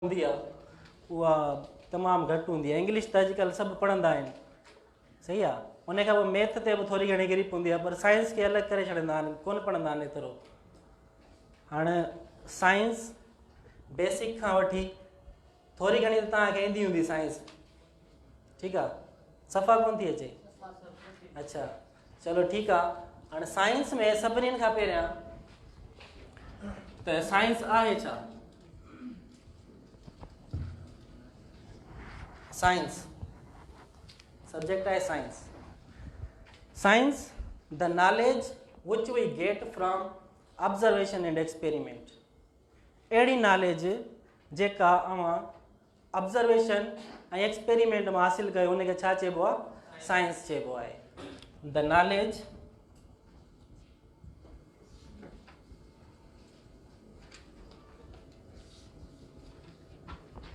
हूंदी आहे उहा तमामु घटि हूंदी आहे। इंग्लिश त अॼुकल्ह सभु पढ़ंदा आहिनि, सही आहे। उन खां पोइ मैथ ते बि थोरी घणी ग्रिप हूंदी आहे, पर साइंस खे अलॻि करे छॾींदा आहिनि, कोन पढ़ंदा आहिनि एतिरो। हाणे साइंस बेसिक खां वठी थोरी घणी त तव्हांखे ईंदी हूंदी साइंस, ठीकु आहे, सफ़ा कोन थी अचे? अच्छा, चलो ठीकु आहे। हाणे साइंस में सभिनीनि खां पहिरियां त साइंस आहे छा? साइंस सब्जेक्ट आहे science. Science the knowledge which we get from observation and experiment. अहिड़ी नॉलेज जेका अवां ऑब्जर्वेशन ऐं एक्सपेरिमेंट मां हासिलु कयो उनखे छा चइबो आहे? साइंस चइबो आहे। The knowledge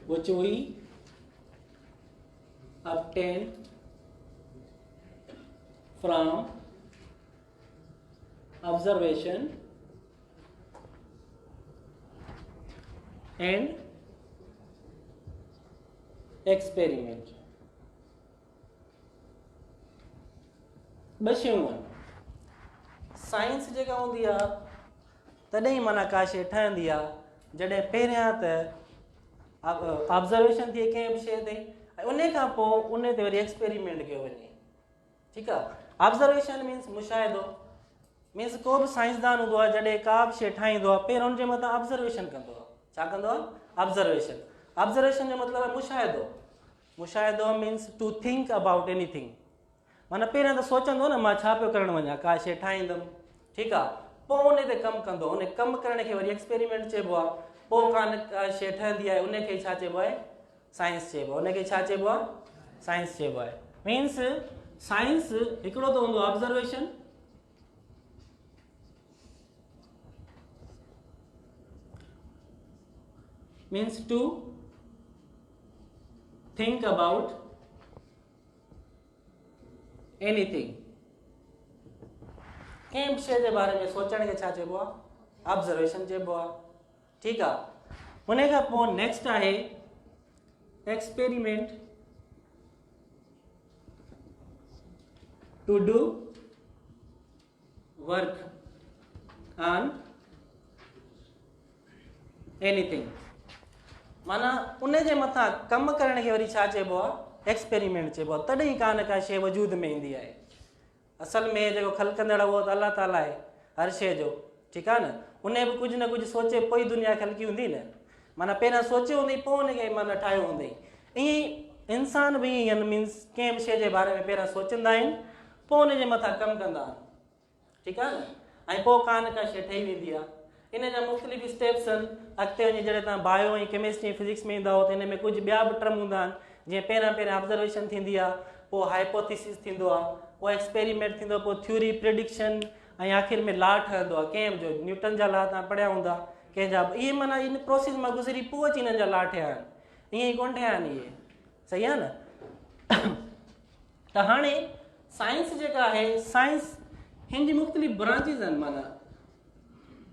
which we obtain from observation and experiment। ॿ शयूं आहिनि। साइंस जेका हूंदी आहे तॾहिं माना का शइ ठहंदी आहे जॾहिं पहिरियां त ऑब्जर्वेशन थिए कंहिं बि शइ ते ऐं उन खां पोइ उन ते वरी एक्सपेरिमेंट कयो वञे, ठीकु आहे। ऑब्जर्वेशन मीन्स मुशाहिदो, मीन्स को बि साइंसदान हूंदो आहे जॾहिं का बि शइ ठाहींदो आहे पहिरियों उनजे मथां ऑब्जर्वेशन कंदो आहे। छा कंदो आहे? ऑब्जर्वेशन। ऑब्जर्वेशन जो मतिलबु आहे मुशाहिदो। मुशाहिदो means to think about anything, माना पहिरियां त सोचंदो न मां छा पियो करणु वञा, का शइ ठाहींदुमि, ठीकु आहे, पोइ उन ते कमु कंदो, उन कमु करण खे वरी एक्सपेरिमेंट चइबो आहे। पोइ का शइ ठहंदी आहे उनखे छा चइबो आहे? साइंस चइबो आहे। उनखे छा चइबो आहे? साइंस चइबो आहे। मीन्स साइंस हिकिड़ो त हूंदो observation, means to think about anything, कंहिं बि शइ जे बारे में सोचण खे छा चइबो आहे? ऑब्जर्वेशन चइबो आहे, ठीकु आहे। उन खां पोइ नेक्स्ट आहे experiment, to do work on anything, माना उन जे मथां कमु करण खे वरी छा चइबो आहे? एक्सपेरिमेंट चइबो आहे। तॾहिं का न का शइ वजूद में ईंदी आहे। असल में जेको ख़लकंदड़ उहो त अलाह ताला आहे हर शइ जो, ठीकु आहे न। उन बि कुझु न कुझु सोचे पोइ दुनिया ख़लकी हूंदी न, माना पहिरियां सोचियो हूंदी पोइ उनखे माना ठाहियो हूंदी। ईअं इंसान बि ईअं मीन्स कंहिं बि शइ जे बारे में पहिरियां सोचींदा आहिनि, पोइ उनजे मथां कमु कंदा आहिनि, ठीकु आहे न, ऐं पोइ का न का शइ ठही वेंदी आहे। इन जा मुख़्तलिफ़ स्टेप्स आहिनि। अॻिते वञी जॾहिं तव्हां बायो ऐं केमिस्ट्री ऐं फिज़िक्स में ईंदा हो त हिन में कुझु ॿिया बि टर्म हूंदा आहिनि, जीअं पहिरियां ऑब्जर्वेशन थींदी आहे, पोइ हाइपोथेसिस थींदो आहे, पोइ एक्सपेरिमेंट थींदो आहे, पोइ थ्योरी, प्रिडिक्शन ऐं आख़िर में लॉ ठहंदो आहे। कंहिं जो न्यूटन जा लॉ तव्हां पढ़िया हूंदा, कंहिंजा इहे माना इन प्रोसेस मां गुज़री पोइ अची हिननि जा लॉ ठहिया आहिनि, ईअं ई कोन ठहिया आहिनि इहे, सही आहे न। त हाणे साइंस जेका आहे, साइंस हिन जी मुख़्तलिफ़ ब्रांचिस आहिनि। माना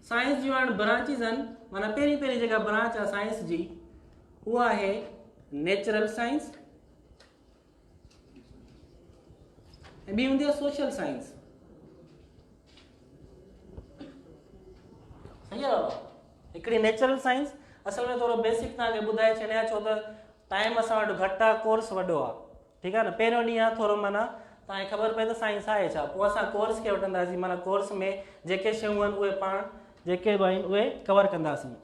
साइंस जूं हाणे ब्रांचिस आहिनि। माना पहिरीं जेका ब्रांच आहे साइंस जी उहा आहे नेचुरल साइंस, ऐं ॿी हूंदी आहे सोशल साइंस, सही आहे बाबा। हिकिड़ी नेचुरल साइंस, असल में थोरो बेसिक तव्हांखे ॿुधाए छॾियां छो त टाइम असां वटि घटि आहे, कोर्स वॾो आहे, ठीकु आहे न। पहिरियों ॾींहुं आहे थोरो माना तव्हांखे ख़बर पए त साइंस आहे छा, पोइ असां कोर्स खे वठंदासीं, माना कोर्स में जेके शयूं आहिनि उहे पाण जेके बि आहिनि उहे कवर कंदासीं।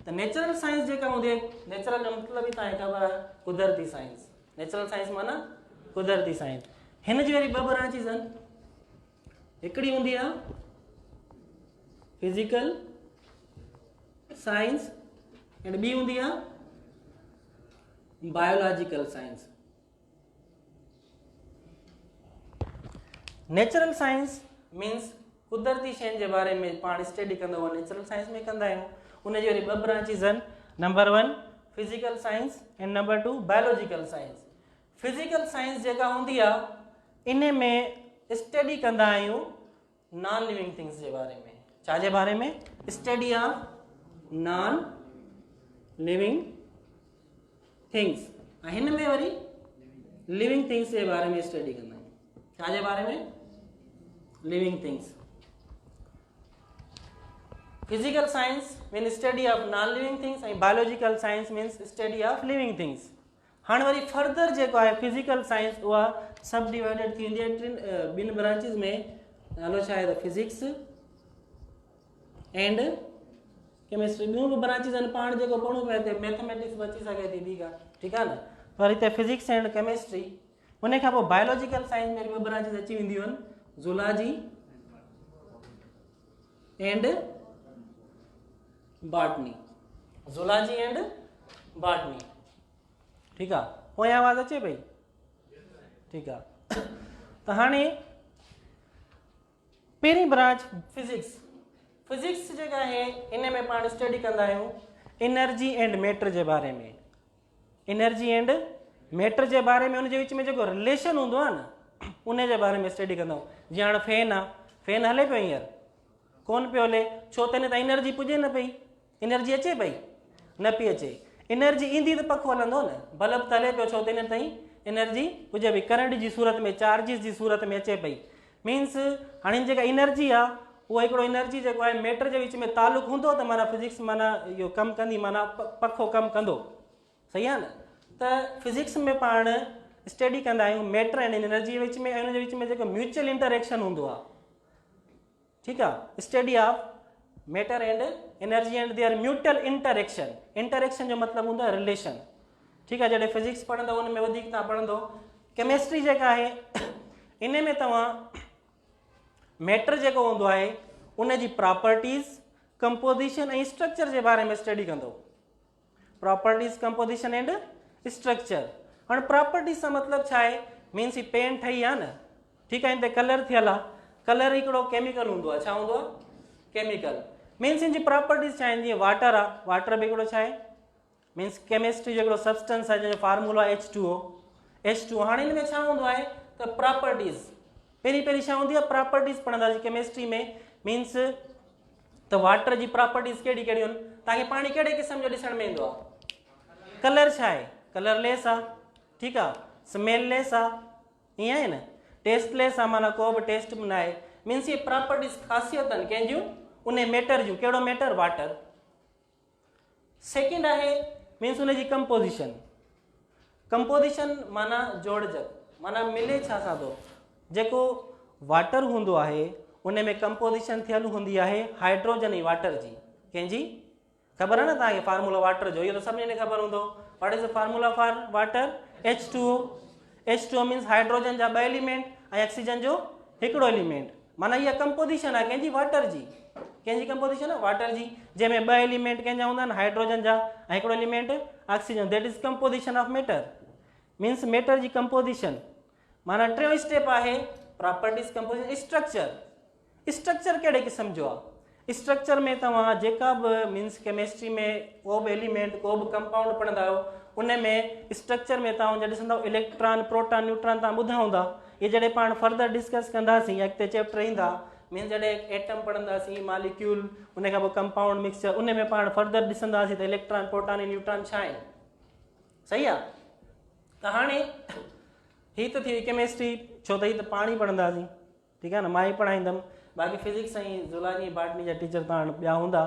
त नेचुरल साइंस जेका हूंदी आहे, नेचुरल जो मतिलबु ई तव्हांखे ख़बर आहे कुदरती साइंस। नेचुरल साइंस माना कुदरती साइंस। हिन जी वरी ॿ ब्रांचिस आहिनि, हिकिड़ी हूंदी आहे फिजिकल साइंस ऐं ॿी हूंदी आहे biological science. Natural science means कुदरती शयुनि जे बारे में पाण स्टडी कंदो आहे, नेचुरल साइंस में कंदा आहियूं। उनजी वरी ॿ ब्रांचिस आहिनि, नंबर 1 फिजिकल साइंस ऐं number 2 biological science. Physical science जेका हूंदी आहे इन में स्टडी कंदा आहियूं नॉन लिविंग थिंग्स जे बारे में। छा जे बारे में? Study of non living things ऐं हिन में वरी लिविंग थिंग्स जे बारे में स्टडी कंदा आहियूं। छा जे बारे में? Living things. Physical science mean study of non living things ऐं biological science means study of living things. हाणे वरी फर्दर जेको आहे फिजिकल साइंस उहा सब डिवाइडेड थी वेंदी आहे ॿिनि ब्रांचिस में। नालो छा आहे त फिजिक्स एंड केमिस्ट्री। ॿियूं बि ब्रांचिस आहिनि, पाण जेको पढ़ूं पिया हिते मैथमेटिक्स बची सघे थी ॿी का, ठीकु आहे न। पर हिते फिजिक्स एंड केमिस्ट्री, उन खां पोइ बायोलॉजिकल साइंस में ॿ ब्रांचिस अची वेंदियूं आहिनि, zoology and botany. Zoology and botany, ठीकु आहे। पोइ आवाज़ अचे पई? ठीकु आहे। त हाणे पहिरीं ब्रांच फिजिक्स। फिजिक्स जेका आहे इन में पाण स्टडी कंदा आहियूं एनर्जी एंड मैटर जे बारे में। एनर्जी एंड मैटर जे बारे में, उनजे विच में जेको रिलेशन हूंदो आहे न उन जे बारे में स्टडी कंदा आहियूं। जीअं हाणे फैन आहे, फैन हले पियो हींअर, कोन पियो हले, छो त हिन त एनर्जी पुॼे न पई। एनर्जी अचे पई? न पई अचे। एनर्जी ईंदी त पखो हलंदो न। बल्ब त हले पियो, छो त हिन ताईं एनर्जी पुॼे पई, करंट जी सूरत में, चार्जिस जी सूरत में अचे पई। मीन्स हाणे जेका एनर्जी आहे उहा हिकिड़ो एनर्जी जेको आहे मैटर जे विच में तालुक हूंदो त माना फिजिक्स माना इहो कमु कंदी, माना पखो कमु कंदो। सही आहे न। त फिजिक्स में पाण स्टडी कंदा आहियूं मैटर एंड एनर्जी जे विच में, ऐं हुनजे विच में जेको म्यूचुअल इंटरेक्शन हूंदो आहे, ठीकु आहे। Study of matter and energy and there mutual interaction. Interaction जो मतिलबु हूंदो आहे रिलेशन, ठीकु आहे। जॾहिं फिजिक्स पढ़ंदो उन में वधीक तव्हां पढ़ंदो। केमिस्ट्री जेका आहे इन में तव्हां मैटर जेको हूंदो आहे उन जी प्रॉपर्टीज़, कंपोजिशन ऐं स्ट्रक्चर जे बारे में स्टडी कंदो। Properties, composition and structure. हाणे प्रॉपर्टीज़ सां मतिलबु छा आहे? मीन्स ही पेन ठही आहे न, ठीकु आहे, हिन ते कलर थियल आहे। कलर हिकिड़ो केमिकल हूंदो आहे। छा हूंदो आहे? केमिकल। मीन्स हिन जी प्रॉपर्टीज़ छा आहिनि? जीअं वाटर आहे, वाटर बि हिकिड़ो छा आहे? मीन्स केमिस्ट्री जो हिकिड़ो सब्सटेंस आहे जंहिंजो फार्मूला H2O। H2O। हाणे हिन में छा हूंदो आहे त प्रॉपर्टीज़, पहिरीं छा हूंदी आहे? प्रॉपर्टीज़ पढ़ंदासीं केमिस्ट्री में। मीन्स त वाटर जी प्रॉपर्टीज़ कहिड़ी कहिड़ियूं आहिनि? तव्हांखे पाणी कहिड़े क़िस्म जो ॾिसण में ईंदो आहे? कलर छा आहे? कलरलेस आहे, ठीकु आहे। स्मेललेस आहे, ईअं आहे न। टेस्टलेस आहे, माना को बि टेस्ट न आहे। मीन्स ये प्रॉपर्टीज़ ख़ासियत आहिनि कंहिंजियूं उन मैटर जूं। कहिड़ो मैटर? वाटर। सेकेंड आहे मीन्स उनजी कंपोजिशन। कंपोजिशन माना जोड़जक, माना मिले छा सां थो। जेको वाटर हूंदो आहे उन में कंपोजिशन थियल हूंदी आहे हाइड्रोजन ऐं वाटर जी। कंहिंजी? ख़बर आहे न तव्हांखे फार्मूला वाटर जो? इहो त सभिनी खे ख़बर हूंदो। What is the formula for water? H2O। H2O means hydrogen जा 2 एलिमेंट ऐं ऑक्सीजन जो हिकिड़ो एलिमेंट। माना इहा कंपोजिशन आहे कंहिंजी? वाटर जी। कंहिंजी कंपोजिशन आहे? वाटर जी। जंहिंमें 2 एलिमेंट कंहिंजा हूंदा आहिनि? हाइड्रोजन जा ऐं हिकिड़ो element oxygen. That is composition of matter. Means matter जी कंपोजिशन। माना टियों स्टेप आहे प्रॉपर्टीज़, कंपोजिशन, स्ट्रक्चर। स्ट्रक्चर कहिड़े क़िस्म जो आहे? स्ट्रक्चर में तव्हां जेका बि मीन्स केमिस्ट्री में को बि एलिमेंट, को बि कंपाउंड पढ़ंदा आहियो उन में स्ट्रक्चर में तव्हां जॾहिं ॾिसंदव इलेक्ट्रॉन, प्रोटॉन, न्यूट्रॉन तव्हां ॿुधा हूंदा। इहे जॾहिं पाण फर्दर डिस्कस कंदासीं, अॻिते चैप्टर ईंदा, मीन्स जॾहिं एटम पढ़ंदासीं, मालिक्यूल, उन खां पोइ कंपाउंड, मिक्सचर, उन में पाण फर्दर ॾिसंदासीं त इलेक्ट्रॉन, प्रोटॉन ऐं न्यूट्रॉन छा आहिनि। सही आहे। त हाणे हीअ त थी केमिस्ट्री, छो त हीअ त पाण ई पढ़ंदासीं, ठीकु आहे न। मां ई पढ़ाईंदुमि। बाक़ी फिजिक्स ऐं ज़ूलॉजी, बॉटनी जा टीचर तव्हां ॿिया हूंदा,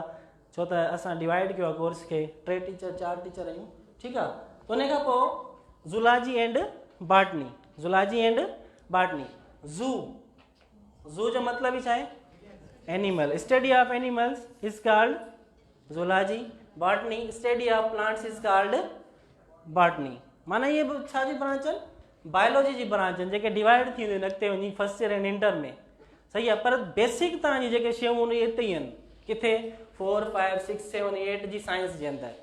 छो त असां डिवाइड कयो आहे कोर्स खे। 3 टीचर 4 टीचर आहियूं, ठीकु आहे। उन खां पोइ zoology and botany. Zoology and botany. Zoo जो मतिलबु ई छा आहे? Animal. Study of animals is called zoology. Botany study of plants is called botany. माना इहे बि छा जी ब्रांच आहिनि? बायोलॉजी जी ब्रांच आहिनि, जेके डिवाइड थी वेंदियूं आहिनि अॻिते वञी फर्स्ट ईयर एंड इंटर में। सही आहे। पर बेसिक तव्हांजी जेके शयूं आहिनि इहे हिते ई आहिनि। किथे? 4, 5, 6, 7, 8 जी साइंस जे अंदरि।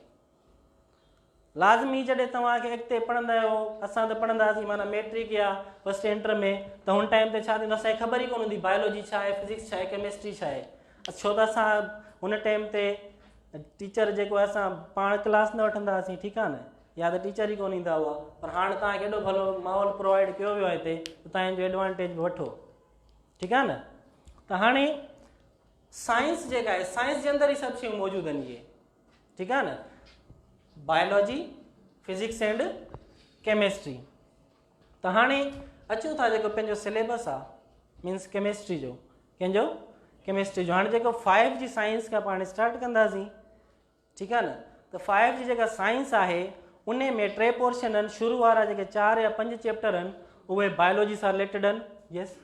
लाज़मी जॾहिं तव्हांखे अॻिते पढ़ंदा आहियो, असां त पढ़ंदासीं माना मैट्रिक या फर्स्ट इंटर में, त हुन टाइम ते छा थींदो? असांखे ख़बर ई कोन हूंदी बायोलॉजी छा आहे, फिजिक्स छा आहे, केमिस्ट्री छा आहे। छो त असां हुन टाइम ते टीचर जेको आहे असां पाण क्लास न वठंदा हुआसीं, ठीकु आहे न, या त टीचर ई कोन ईंदा हुआ। पर हाणे तव्हांखे एॾो भलो माहौल प्रोवाइड कयो वियो आहे हिते, त तव्हां हिनजो एडवांटेज बि वठो, ठीकु आहे न। त हाणे साइंस जेका आहे, साइंस जे अंदरि ई सभु शयूं मौजूदु आहिनि इहे, ठीकु आहे न। Biology, physics and chemistry. त हाणे अचूं था जेको पंहिंजो सिलेबस आहे मीन्स केमिस्ट्री जो, कंहिंजो केमिस्ट्री जो। हाणे जेको 5 जी साइंस खां पाण स्टार्ट कंदासीं, ठीकु आहे न। त 5 जी जेका साइंस आहे उन में 3 पोर्शन आहिनि। शुरू वारा जेके 4 या 5 चैप्टर आहिनि उहे बायोलॉजी सां रिलेटेड आहिनि। Yes,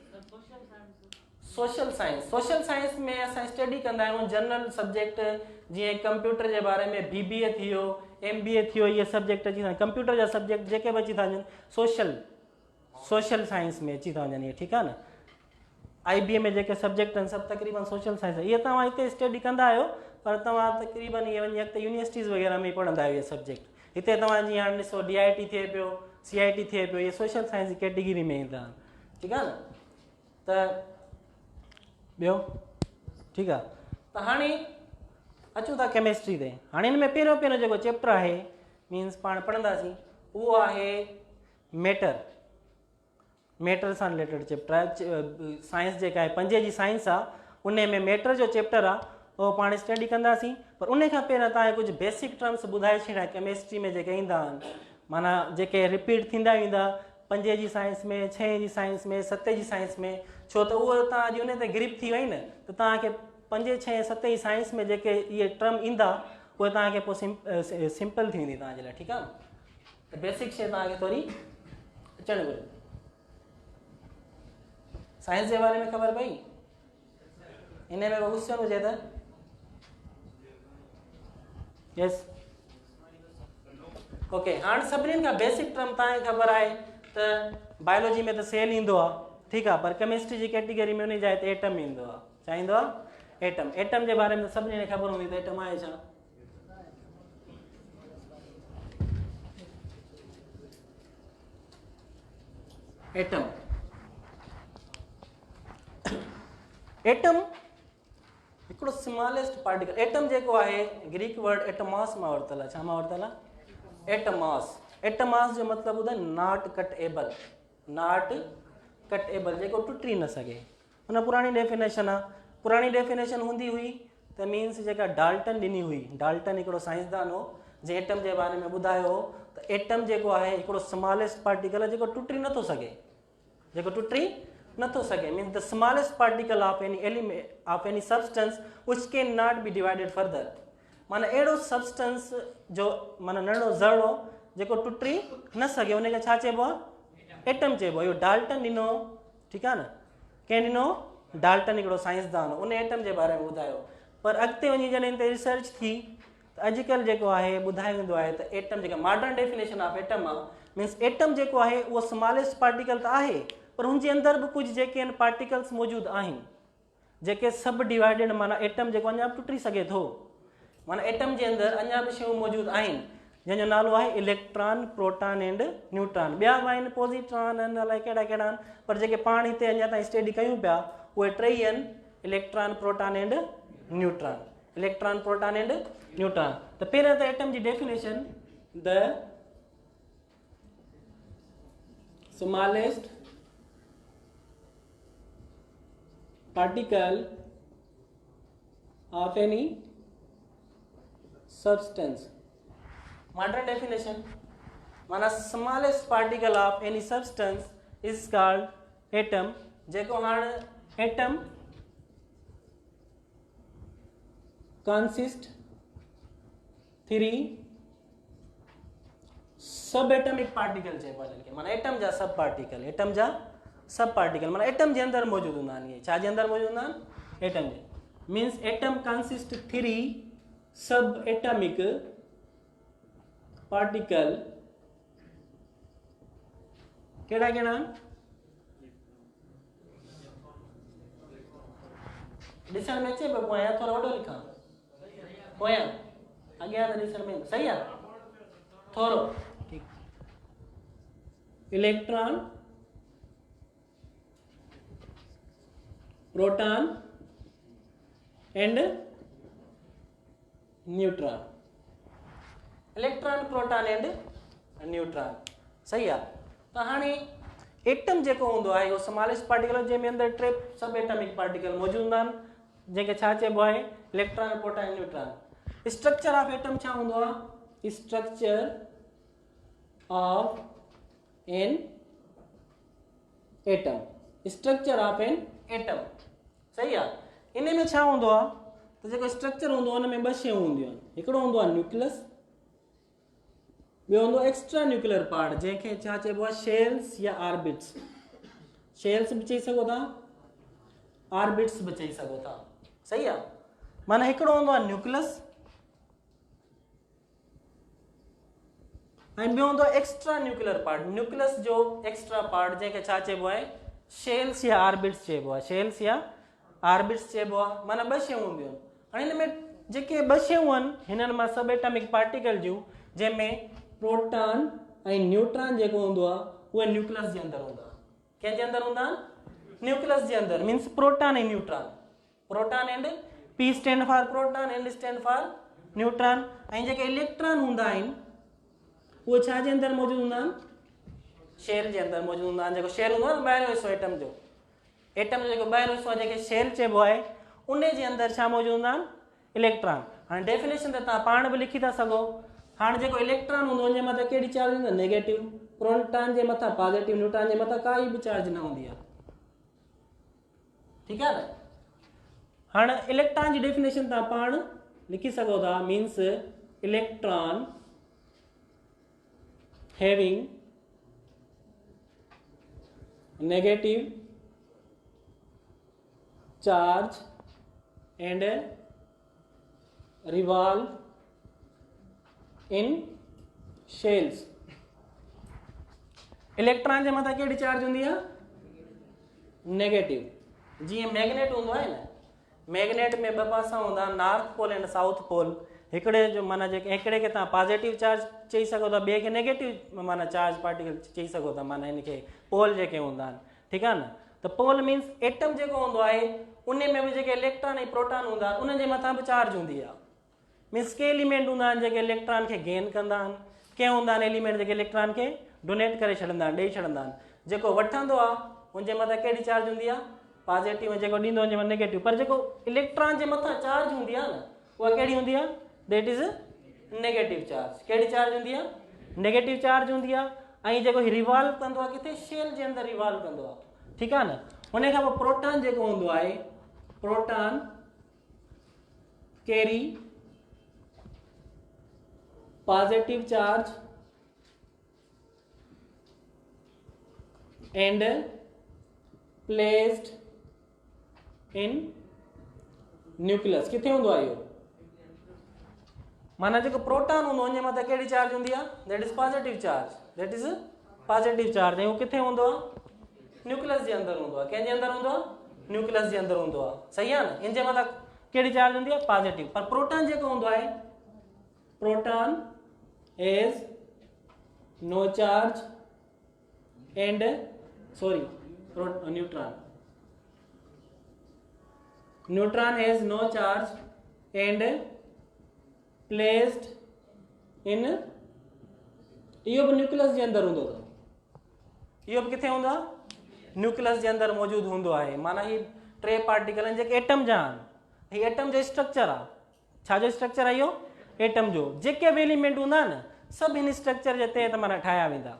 social science. Social science में असां स्टडी कंदा आहियूं जनरल सब्जेक्ट, जीअं कंप्यूटर जे बारे में BBA थी वियो, MBA थी वियो, इहे सब्जेक्ट अची था। कंप्यूटर जा सब्जेक्ट जेके बि अची था वञनि सोशल साइंस में अची था वञनि इहे, ठीकु आहे न। IBA में जेके सब्जेक्ट आहिनि सभु तक़रीबन सोशल साइंस। इहे तव्हां हिते स्टडी कंदा आहियो, पर तव्हां तक़रीबन इहे वञी अॻिते यूनिवर्सिटीज़ वग़ैरह में पढ़ंदा आहियो इहे सब्जेक्ट। हिते तव्हां जीअं हाणे ॾिसो DIT थिए पियो, CIT थिए पियो, इहे सोशल साइंस जी कैटेगरी में ईंदा आहिनि, ठीकु आहे न। त ॿियो ठीकु आहे। त हाणे अचूं था केमिस्ट्री ते। हाणे हिन में पहिरियों जेको चैप्टर आहे मीन्स पाण पढ़ंदासीं उहो आहे मैटर सां रिलेटेड चैप्टर आहे। साइंस जेका आहे 5 जी साइंस आहे उन में मैटर जो चैप्टर आहे उहो पाण स्टडी कंदासीं। पर उन खां पहिरियों तव्हांखे कुझु बेसिक टर्म्स ॿुधाए छॾिया केमिस्ट्री में जेके ईंदा आहिनि, माना जेके रिपीट थींदा वेंदा 5 जी साइंस में, 6 जी साइंस में, 7 जी साइंस में। छो त उहो तव्हां अॼु उन ते ग्रिप थी वई न, त तव्हांखे 5, 6, 7 जी साइंस में जेके इहे टर्म ईंदा उहे तव्हांखे पोइ सिंपल थी वेंदी तव्हांजे लाइ, ठीकु आहे। त बेसिक शइ तव्हांखे थोरी अचणु घुरिजे। साइंस जे बारे में ख़बर पई? इन में क्वेश्चन हुजे त यस, ओके। हाणे सभिनीनि खां बेसिक टर्म तव्हांखे ख़बर आहे त बायोलॉजी में त सेल ईंदो आहे, ठीकु आहे। पर केमिस्ट्री जी कैटेगरी में उन जाइ ते एटम ईंदो आहे। छा ईंदो आहे? एटम। एटम जे बारे में सभिनी खे ख़बर हूंदी त एटम आहे छा? एटम हिकिड़ो स्मॉलेस्ट पार्टिकल। एटम जेको आहे ग्रीक वर्ड एटमॉस मां वरितल आहे। छा मां वरितल आहे? एटमॉस। एटमॉस जो मतिलबु ॿुधाए not cut able. Not cut able, जेको टुटी न सघे। हुन पुराणी डेफिनेशन आहे। पुराणी डेफिनेशन हूंदी हुई त मीन्स जेका डाल्टन ॾिनी हुई। डाल्टन हिकिड़ो साइंसदान हो जंहिं एटम जे बारे में ॿुधायो हो त एटम जेको आहे हिकिड़ो स्मॉलेस्ट पार्टिकल आहे जेको टुटी नथो सघे, जेको टुटी नथो सघे। Means the smallest particle of any element of any substance which can not be divided further. माना अहिड़ो सब्सटेंस जो माना नंढो ज़रो जेको टुटी न सघे, उनखे छा चइबो आहे? एटम चइबो आहे। इहो डाल्टन ॾिनो, ठीकु आहे न। कंहिं ॾिनो? डाल्टन, हिकिड़ो साइंसदान। उन एटम जे बारे में ॿुधायो। पर अॻिते वञी जॾहिं हिन ते रिसर्च थी त अॼुकल्ह जेको आहे ॿुधायो वेंदो आहे त एटम जेका मॉडर्न डेफिनेशन ऑफ एटम आहे मीन्स एटम जेको आहे उहो स्मॉलेस्ट पार्टिकल त आहे, पर हुनजे अंदरि बि कुझु जेके आहिनि पार्टिकल्स मौजूदु आहिनि जेके सब डिवाइडेड, माना एटम जेको अञा बि टुटी सघे थो। माना एटम जे अंदरि अञा बि शयूं मौजूदु आहिनि जंहिंजो नालो आहे इलेक्ट्रॉन, प्रोटॉन एंड न्यूट्रॉन। ॿिया बि आहिनि, पॉजिट्रॉन आहिनि, अलाए कहिड़ा कहिड़ा आहिनि, पर जेके पाण हिते अञा ताईं स्टडी कयूं पिया उहे 3 आहिनि, electron, proton and neutron. Electron, proton and neutron. त पहिरियों त एटम जी definition, the smallest particle of any substance. Modern definition, माना smallest particle of any substance is called atom। जेको हाणे atom consist 3 सब एटमिक पार्टिकल चइबो आहे। माना एटम जा सब पार्टिकल, एटम जा सब पार्टिकल माना एटम जे अंदरि मौजूदु हूंदा आहिनि। छा जे अंदरि मौजूदु हूंदा आहिनि? एटम जे। मीन्स एटम कंसिस्ट 3 सब एटमिक पार्टिकल। कहिड़ा कहिड़ा? ॾिसण में अचे पियो पोयां, थोरो वॾो लिखां पोयां, अॻियां त ॾिसण में सही आहे थोरो ठीकु। Electron, proton and neutron. Electron, proton and neutron, सही आहे। त हाणे एटम जेको हूंदो आहे उहो स्मॉलेस्ट पार्टिकल जंहिंमें अंदरि 3 सब एटमिक पार्टिकल मौजूदु हूंदा आहिनि जंहिंखे छा चइबो आहे? Electron, proton, neutron. Structure of atom छा हूंदो आहे? Structure of an atom, structure of an atom. सही आहे। इन में छा हूंदो आहे त जेको स्ट्रक्चर हूंदो आहे उन में ॿ शयूं हूंदियूं आहिनि, हिकिड़ो हूंदो आहे न्यूक्लियस, ॿियो हूंदो आहे एक्स्ट्रा न्यूक्लियर पार्ट जंहिंखे छा चइबो आहे शेल्स या आर्बिट्स। शेल्स बि चई सघो था, आर्बिट्स बि चई सघो था। सही आहे। माना हिकिड़ो हूंदो आहे न्यूक्लियस ऐं ॿियो हूंदो आहे एक्स्ट्रा न्यूक्लियर पार्ट। न्यूक्लियस जो एक्स्ट्रा पार्ट जंहिंखे छा चइबो आहे शेल्स या आर्बिट्स चइबो आहे, शेल्स या आर्बिट्स चइबो आहे। माना ॿ शयूं हूंदियूं आहिनि। हाणे हिन में जेके ॿ शयूं आहिनि हिननि मां सब एटॉमिक पार्टिकल जूं जंहिंमें प्रोटॉन ऐं न्यूट्रॉन जेको हूंदो आहे उहे न्यूक्लियस जे अंदरि हूंदा। कंहिंजे अंदरि हूंदा? न्यूक्लियस जे अंदरि, मीन्स प्रोटॉन ऐं neutron. Proton and p stands for proton, n stands for neutron. ऐं जेके इलेक्ट्रॉन हूंदा आहिनि उहे छा जे अंदरि मौजूदु हूंदा आहिनि? शेल जे अंदरि मौजूदु हूंदा आहिनि। जेको शेल हूंदो आहे न ॿाहिरियों हिसो एटम जो, एटम जो जेको ॿाहिरियों हिसो आहे जंहिंखे शेल चइबो आहे, उन जे अंदरि छा मौजूदु हूंदा आहिनि? इलेक्ट्रॉन। हाणे डेफिनेशन त तव्हां पाण बि लिखी था सघो। हाणे जेको इलेक्ट्रॉन हूंदो उनजे मथां कहिड़ी चार्ज हूंदी? नेगेटिव। प्रोटॉन जे मथां पॉजिटिव, न्यूट्रॉन जे मथां काई बि चार्ज न हूंदी आहे। ठीकु आहे न? हाणे इलेक्ट्रॉन जी डेफिनेशन तव्हां पाण लिखी सघो था, means electron having negative charge and revolve in shells। Electron जे मथां कहिड़ी चार्ज हूंदी आहे? नेगेटिव। जीअं मैग्नेट हूंदो आहे न, मैग्नेट में ॿ पासा हूंदा, north pole and south pole. हिकिड़े जो माना जेके हिकिड़े खे तव्हां पॉजिटिव चार्ज चई सघो था, ॿिए खे नेगेटिव माना चार्ज पार्टिकल चई सघो था, माना हिनखे पोल जेके हूंदा आहिनि। ठीकु आहे न? त पोल मीन्स एटम जेको हूंदो आहे उन में बि जेके इलेक्ट्रॉन ऐं प्रोटॉन हूंदा आहिनि उन जे मथां बि चार्ज हूंदी आहे। मीन्स के एलिमेंट हूंदा आहिनि जेके इलेक्ट्रॉन खे गेन कंदा आहिनि, के हूंदा आहिनि एलिमेंट जेके इलेक्ट्रॉन खे डोनेट करे छॾंदा आहिनि, ॾेई छॾंदा आहिनि। जेको वठंदो आहे उनजे मथां कहिड़ी चार्ज हूंदी आहे? पॉजिटिव। ऐं जेको ॾींदो उनजे मथां नेगेटिव। पर जेको इलेक्ट्रॉन जे मथां चार्ज हूंदी आहे न, उहा कहिड़ी हूंदी आहे? That is negative charge. कहिड़ी चार्ज हूंदी आहे? नेगेटिव चार्ज हूंदी आहे। ऐं जेको रिवॉल्व कंदो आहे किथे? शेल जे अंदरि रिवॉल्व कंदो आहे। ठीकु आहे न? उन खां पोइ प्रोटॉन जेको हूंदो आहे, proton carry positive charge and placed in nucleus. किथे हूंदो आहे इहो? माना जेको प्रोटॉन हूंदो उनजे मथां कहिड़ी चार्ज हूंदी आहे? That is positive charge. That is positive charge. ऐं उहो किथे हूंदो आहे? न्यूक्लियस जे अंदरि हूंदो आहे। कंहिंजे अंदरि हूंदो आहे? न्यूक्लियस जे अंदरि हूंदो आहे। सही आहे न? इन जे मथां कहिड़ी चार्ज हूंदी आहे? पॉजिटिव। पर प्रोटॉन जेको हूंदो आहे, proton has no charge and neutron has no charge and placed in, इहो बि न्यूक्लियस जे अंदरि हूंदो अथव। इहो बि किथे हूंदो आहे? न्यूक्लियस जे अंदरि मौजूदु हूंदो आहे। माना ही टे पार्टिकल आहिनि जेके एटम जा आहिनि। हीउ एटम जो स्ट्रक्चर आहे। छा जो स्ट्रक्चर आहे इहो? एटम जो। जेके बि एलिमेंट हूंदा न सभु हिन स्ट्रक्चर जे तहत माना ठाहिया वेंदा।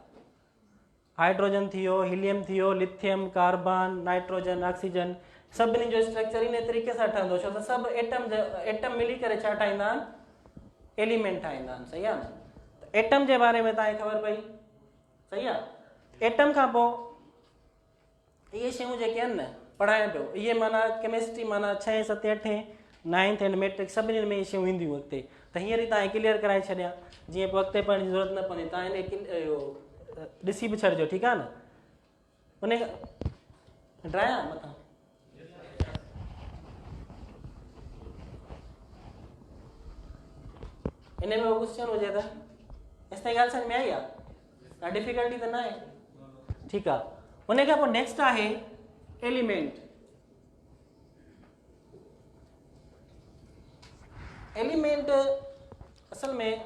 हाइड्रोजन थी वियो, हीलियम थी वियो, लिथियम, कार्बन, नाइट्रोजन, ऑक्सीजन, सभिनी जो स्ट्रक्चर इन तरीक़े सां ठहंदो। छो त सभु एटम मिली करे छा ठाहींदा आहिनि? एलिमेंट ठाहींदा आहिनि। सही आहे न? एटम जे बारे में तव्हांखे ख़बर पई। सही आहे। एटम खां पोइ इहे शयूं जेके आहिनि न पढ़ायां पियो, इहे माना केमिस्ट्री माना 6, 7, 8, 9th एंड मैट्रिक सभिनी में इहे शयूं ईंदियूं अॻिते। त हींअर ई तव्हांखे क्लियर कराए छॾियां जीअं पोइ अॻिते पढ़ण जी ज़रूरत न पवंदी। तव्हां हिन ॾिसी बि छॾिजो। ठीकु आहे न? उन ड्राया मथां इन में क्वेश्चन हुजे त एसि ताईं ॻाल्हि सम्झ में आई आहे? का डिफिकल्टी त न आहे? ठीकु आहे। उन खां पोइ नेक्स्ट आहे एलिमेंट। एलिमेंट असल में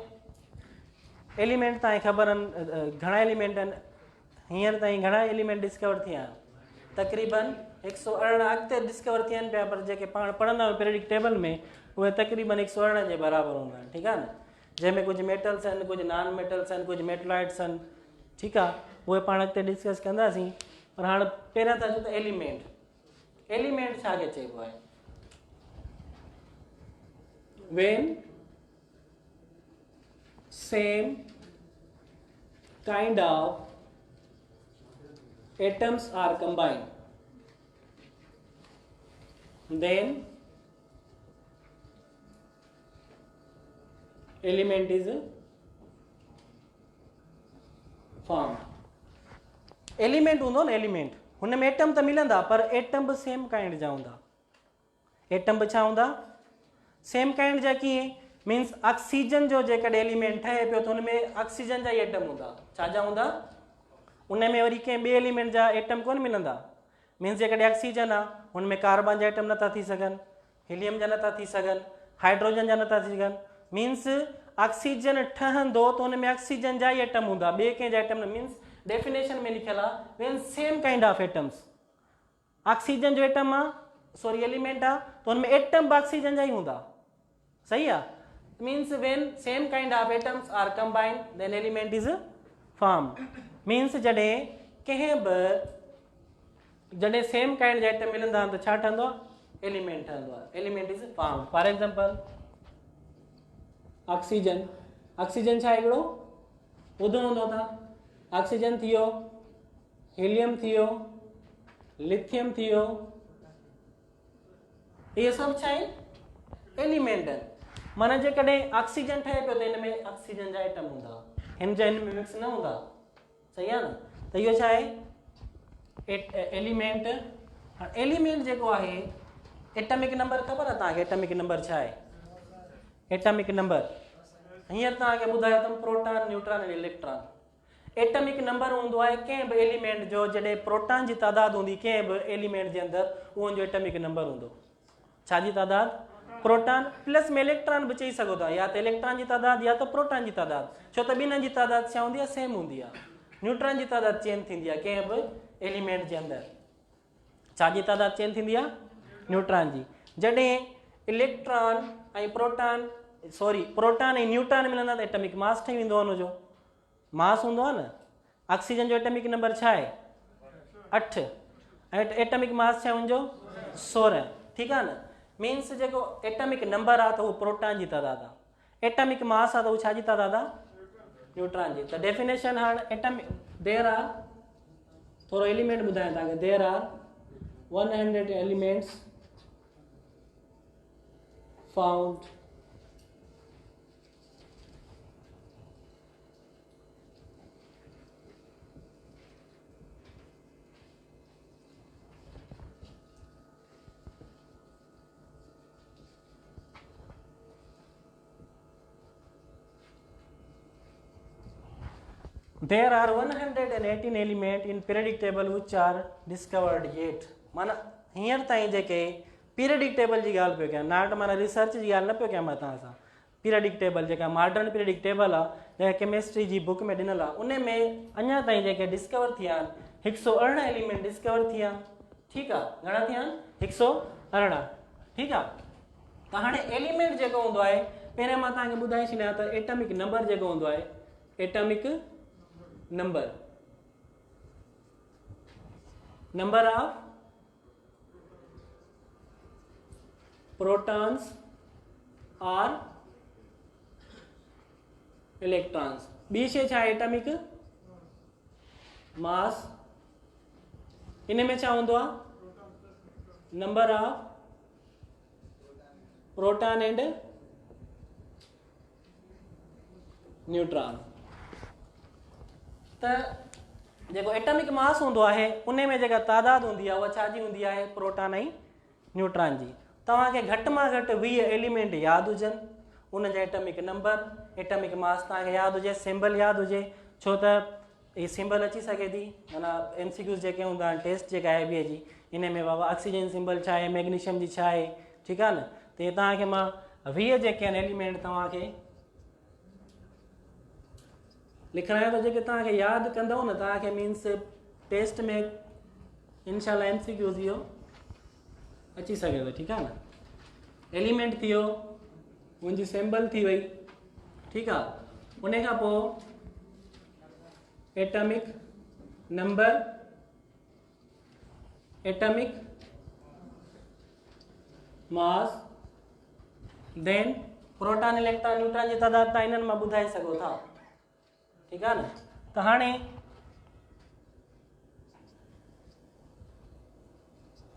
एलिमेंट तव्हांखे ख़बर आहिनि घणा एलिमेंट आहिनि। हींअर ताईं घणा एलिमेंट डिस्कवर थिया आहिनि? तक़रीबन 118 अॻिते डिस्कवर थिया आहिनि पिया, पर जेके पाण पढ़ंदा आहियूं पीरियडिक टेबल में उहे तक़रीबन 118 जे बराबरि हूंदा आहिनि। ठीकु आहे न? जंहिंमें कुझु मेटल्स आहिनि, कुझु नॉन मेटल्स आहिनि, कुझु मेटलॉइड्स आहिनि, ठीकु आहे, उहे पाण अॻिते डिस्कस कंदासीं। पर हाणे पहिरियां त अचो त एलिमेंट। एलिमेंट छाखे चइबो आहे? when same kind of atoms are combined, then element is formed. Element हूंदो न, एलिमेंट हुन में एटम त मिलंदा, पर एटम बि सेम काइंड जा हूंदा। एटम बि छा हूंदा? सेम काइंड जा। कीअं? मीन्स ऑक्सीजन जो जेकॾहिं एलिमेंट ठहे पियो त हुन में ऑक्सीजन जा ई एटम हूंदा। छा जा हूंदा? उन में वरी कंहिं ॿिए एलिमेंट जा एटम कोन मिलंदा। मीन्स जेकॾहिं ऑक्सीजन आहे हुन में कार्बन जा एटम नथा थी सघनि, हीलियम जा नथा थी सघनि, हाइड्रोजन जा नथा थी सघनि। मीन्स ऑक्सीजन ठहंदो त हुन में ऑक्सीजन जा ई एटम हूंदा, ॿिए कंहिं जा एटम न। मीन्स डेफिनेशन में लिखियल आहे when same kind of atoms. Oxygen जो एटम आहे, सॉरी एलिमेंट आहे, त हुन में एटम बि ऑक्सीजन जा ई हूंदा। सही आहे? Means when same kind of atoms are combined then element is form. Means जॾहिं कंहिं बि जॾहिं सेम काइंड जा एटम मिलंदा आहिनि त छा ठहंदो आहे? एलिमेंट ठहंदो आहे। Element is form. For example oxygen. Oxygen छा हिकिड़ो ॿुधो हूंदो तव्हां? ऑक्सीजन थी वियो, हीलियम थी वियो, लिथियम थी वियो, इहे सभु छा आहिनि? एलिमेंट आहिनि। माना जेकॾहिं ऑक्सीजन ठहे पियो त हिन में ऑक्सीजन जा एटम हूंदा, हिन जा हिन में मिक्स न हूंदा। सही आहे न? त इहो छा आहे? एलिमेंट। एलिमेंट जेको आहे, एटमिक नंबर ख़बर आहे तव्हांखे? एटमिक नंबर छा आहे? एटमिक नंबर हींअर तव्हांखे ॿुधायो अथमि प्रोटॉन, न्यूट्रॉन ऐं इलेक्ट्रॉन। एटमिक नंबर हूंदो आहे कंहिं बि एलिमेंट जो, जॾहिं प्रोटॉन जी तादाद हूंदी कंहिं बि एलिमेंट जे अंदरि, उहो जो एटमिक नंबर हूंदो। छाजी तादाद? प्रोटॉन प्लस में इलेक्ट्रॉन बि चई सघो था, या त इलेक्ट्रॉन जी तादाद या त प्रोटॉन जी तादाद। छो त ॿिन्हिनि जी तादाद छा हूंदी आहे? सेम हूंदी आहे। न्यूट्रॉन जी तादाद चेंज थींदी आहे कंहिं बि एलिमेंट जे अंदरि। छाजी तादाद चेंज थींदी आहे? न्यूट्रॉन जी। जॾहिं इलेक्ट्रॉन ऐं प्रोटॉन, सॉरी प्रोटॉन ऐं न्यूट्रॉन मिलंदा त एटमिक मास ठही वेंदो आहे। हुनजो मास हूंदो आहे न। ऑक्सीजन जो एटमिक नंबर छा आहे? 8 ऐं एटमिक मास छा आहे हुनजो? 16। ठीकु आहे न? मीन्स जेको एटमिक नंबर आहे त उहो प्रोटॉन जी तादाद आहे, एटमिक मास आहे त उहो छाजी तादाद आहे? न्यूट्रॉन जी। त डेफिनेशन हाणे एटमिक देर आर, थोरो एलिमेंट ॿुधायां तव्हांखे। There are 100 elements found There are 118 elements in periodic table which are discovered yet. माना हींअर ताईं जेके पीरियडिक टेबल जी ॻाल्हि पियो कयां, नाट माना रिसर्च जी ॻाल्हि न पियो कयां मां तव्हां सां। पीरियडिक टेबल जेका मॉडर्न पीरियडिक टेबल आहे, जेका केमिस्ट्री जी बुक में ॾिनल आहे, उन में अञा ताईं जेके डिस्कवर थिया आहिनि 118 एलिमेंट डिस्कवर थिया। ठीकु आहे? घणा थिया आहिनि? 118। ठीकु आहे? त हाणे एलिमेंट जेको हूंदो आहे, पहिरियों मां तव्हांखे ॿुधाए छॾियां त एटमिक नंबर जेको हूंदो आहे, atomic number, number of protons और इलेक्ट्रॉन्स। ॿी शइ छा आहे? Atomic mass. इन में छा हूंदो आहे? Number of proton and neutron. त जेको एटमिक मास हूंदो आहे उन में जेका तादाद हूंदी आहे उहा छाजी हूंदी आहे? प्रोटॉन ऐं न्यूट्रॉन जी। तव्हांखे घटि मां घटि 20 एलिमेंट यादि हुजनि, उन जा एटमिक नंबर, एटमिक मास तव्हांखे यादि हुजे, सिंबल यादि हुजे। छो त हीअ सिंबल अची सघे थी, माना MCQs जेके हूंदा आहिनि, टेस्ट जेका आहे ॿिए जी, इन में बाबा ऑक्सीजन सिंबल छा आहे, मैग्नीशियम जी छा आहे। ठीकु आहे न? त इहे तव्हांखे मां 20 जेके आहिनि एलिमेंट तव्हांखे लिखायां थो, जेके तव्हांखे यादि कंदव न, तव्हांखे मीन्स टेस्ट में इनशाला MCQs इहो अची सघे थो। ठीकु आहे न? एलिमेंट थी वियो, मुंहिंजी सिंबल थी वई। ठीकु आहे? उन खां पोइ atomic number, atomic mass, then proton electron neutron जी तादाद तव्हां इन्हनि मां ॿुधाए सघो था। ठीकु आहे न। त हाणे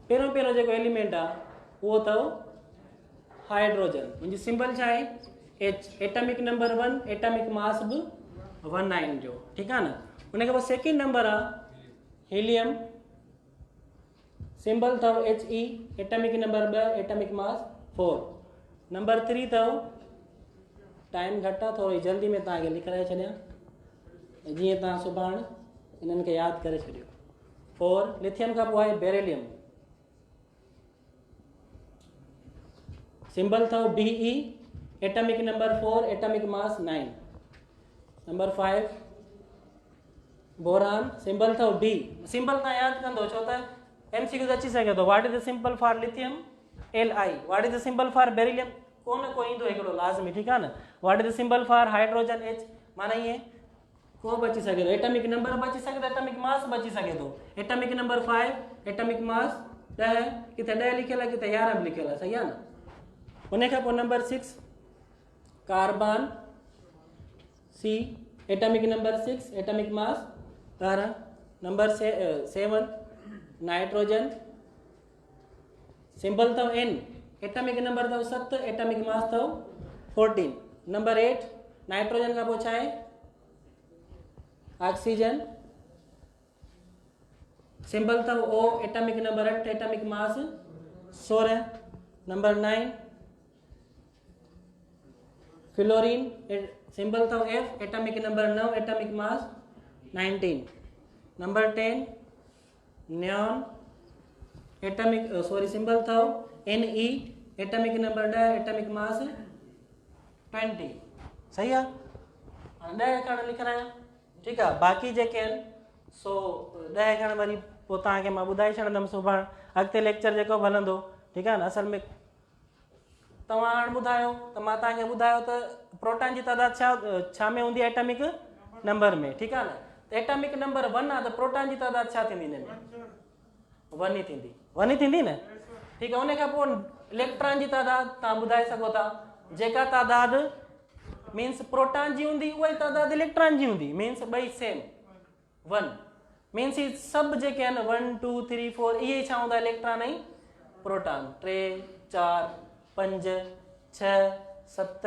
पहिरियों जेको एलिमेंट आहे उहो अथव हाइड्रोजन, मुंहिंजी सिंबल छा आहे H, atomic number 1, atomic mass बि 19 जो। ठीकु आहे न। उन खां पोइ सेकेंड नंबर आहे हीलियम, सिंबल अथव He, atomic number 2, atomic mass 4। Number 3 अथव, टाइम घटि आहे थोरी जल्दी में तव्हांखे लिखाए छॾियां जीअं तव्हां सुभाणे इन्हनि खे यादि करे छॾियो। 4 लिथियम खां पोइ आहे बेरिलियम, सिंबल अथव Be, atomic number 4, atomic mass 9। Number 5 boron, symbol अथव D, सिंबल तव्हां यादि कंदो छो त MCQ अची सघे थो। What is the symbol for lithium, Li। What is the symbol for beryllium, को न को ईंदो हिकिड़ो लाज़मी। ठीकु आहे न। What is the symbol for hydrogen H, माना ईअं को बि अची सघे थो। एटॉमिक नंबर बि अची सघे थो, एटॉमिक मास बि अची सघे थो। एटॉमिक नंबर 5, एटॉमिक मास 10, किथे 10 लिखियल आहे, किथे 11 बि लिखियल आहे। सही आहे न। उन खां पोइ number 6 carbon, C, atomic number 6, atomic mass 12। Number 7 nitrogen, symbol अथव N, एटॉमिक नंबर अथव 7, एटॉमिक मास अथव 14। नंबर 8 नाइट्रोजन खां पोइ छा आहे ऑक्सीजन, सिंबल अथव O, atomic number 8, atomic mass 16। Number 9 fluorine, symbol अथव F, atomic number 9, atomic mass 19। Number 10 neon, atomic symbol अथव Ne, atomic number 10, atomic mass 20। सही आहे। हाणे 10 खण लिखाया। ठीकु आहे। बाक़ी जेके आहिनि सो 10 खण वरी पोइ तव्हांखे मां ॿुधाए छॾंदुमि सुभाणे अॻिते लेक्चर जेको बि हलंदो। ठीकु आहे न। असल में तव्हां हाणे ॿुधायो त मां तव्हांखे ॿुधायो त प्रोटॉन जी तादाद छा में हूंदी आहे, एटॉमिक नंबर में। ठीकु आहे न। त एटॉमिक नंबर 1 आहे त प्रोटॉन जी तादाद छा थींदी हिन में, 1 ई थींदी, 1 ई थींदी न। ठीकु आहे। उन खां पोइ इलेक्ट्रॉन जी तादाद तव्हां ॿुधाए सघो था, जेका तादाद मीन्स प्रोटॉन जी हूंदी उहा ई तादाद इलेक्ट्रॉन जी हूंदी, मीन्स ॿई सेम 1। मीन्स ही सभु जेके आहिनि 1 2 3 4 इहे छा हूंदा इलेक्ट्रॉन ऐं प्रोटॉन। 3 4 5 6 7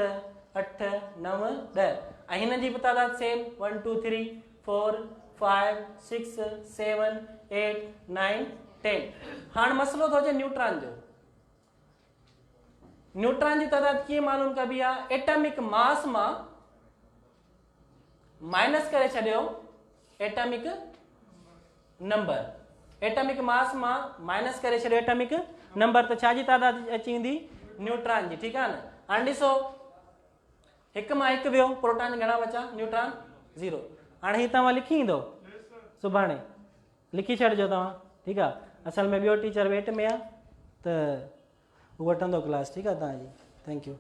8 9 10 ऐं हिन जी बि तादाद सेम 1 2 3 4 5 6 7 8 9 10। हाणे मसलो थो अचे न्यूट्रॉन जो। न्यूट्रॉन जी तादाद कीअं मालूम कबी आहे, एटॉमिक मास मां माइनस करे छॾियो एटॉमिक नंबर, एटॉमिक मास मां माइनस करे छॾियो एटॉमिक नंबर, त छा जी तादाद अची वेंदी, न्यूट्रॉन जी। ठीकु आहे न। हाणे ॾिसो 1 मां 1 वियो, प्रोटॉन घणा बचा, न्यूट्रॉन 0। हाणे हीअ तव्हां लिखी ईंदो सुभाणे, लिखी छॾिजो तव्हां। ठीकु आहे। असल में ॿियो टीचर वेट में आहे त हू वठंदो क्लास। ठीकु आहे तव्हांजी। Thank you.